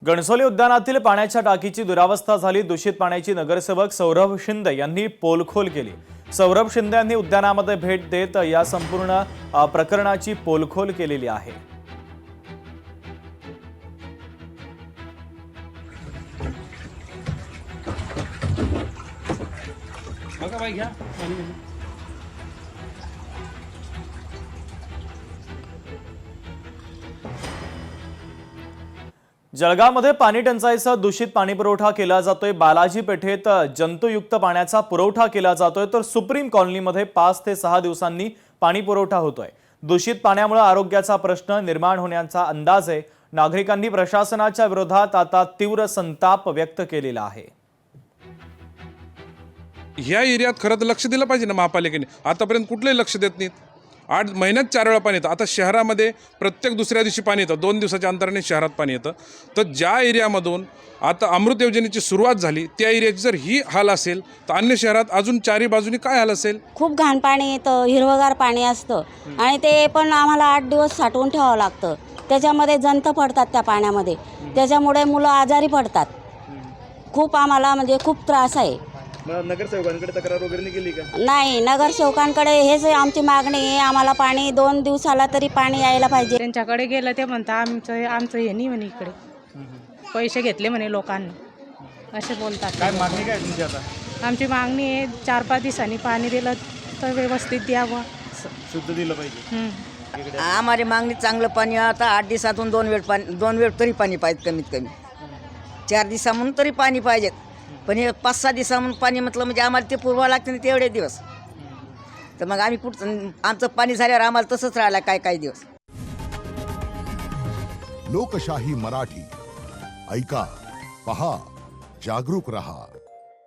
घणसोली उद्यानातील पाण्याच्या टाकीची दुरावस्था झाली। दूषित पाण्याची नगरसेवक सौरभ शिंदे यांनी पोलखोल केली। सौरभ शिंदे यांनी उद्यानामध्ये भेट देत या संपूर्ण प्रकरणाची पोलखोल केलेली आहे। जळगावमध्ये पाणी टंचाईचा दूषित पाणी पुरवठा केला जातोय। बालाजी पेठेत जंतुयुक्त पाण्याचा पुरवठा केला जातोय, तर सुप्रीम कॉलनीमध्ये 5 ते 6 दिवसांनी पाणी पुरवठा होतोय। दूषित पाण्यामुळे आरोग्याचा प्रश्न निर्माण होण्याचा अंदाज आहे। नागरिकांनी प्रशासनाच्या विरोधात आता तीव्र संताप व्यक्त केलेला आहे। ह्या एरियात खरं तर लक्ष दिलं पाहिजे ना महापालिकेने। आतापर्यंत कुठलंही लक्ष देत नाहीत। 8 महिन्यात 4 वेळा पाणी येतं। आता शहरामध्ये प्रत्येक दुसऱ्या दिवशी पाणी येतं, 2 दिवसाच्या अंतराने शहरात पाणी येतं। तर ज्या एरियामधून आता अमृत योजनेची सुरुवात झाली त्या एरियाची जर ही हाल असेल तर अन्य शहरात अजून चारी बाजूनी काय हाल असेल। खूप घाण पाणी येतं, हिरवगार पाणी असतं आणि ते पण आम्हाला 8 दिवस साठवून ठेवावं लागतं। त्याच्यामध्ये जंत पडतात त्या पाण्यामध्ये, त्याच्यामुळे मुलं आजारी पडतात। खूप आम्हाला म्हणजे खूप त्रास आहे। नगरसेवकांकडे तक्रार वगैरे नाही केली का? नाही, नगरसेवकांकडे हेच आमची मागणी आहे, आम्हाला पाणी 2 दिवसाला तरी पाणी यायला पाहिजे। त्यांच्याकडे गेलं ते म्हणता आमचं हे नाही म्हणे, इकडे पैसे घेतले म्हणे लोकांना, असे बोलतात। काय मागणी काय तुमची आता? आमची मागणी आहे 4-5 दिवसांनी पाणी दिलं तर व्यवस्थित द्यावं, शुद्ध दिलं पाहिजे। आम्हाला मागणी चांगलं पाणी। आता 8 दिवसातून 2 वेळ तरी पाणी पाहिजे, कमीत कमी 4 दिवसामधून तरी पाणी पाहिजे। पण हे 5-6 दिवसामधून पाणी म्हटलं म्हणजे आम्हाला ते पुरवावं लागतं नाही तेवढे दिवस। तर मग आम्ही आमचं पाणी झाल्यावर आम्हाला तसंच राहिलं काही दिवस। लोकशाही मराठी ऐका, पहा, जागरूक रहा।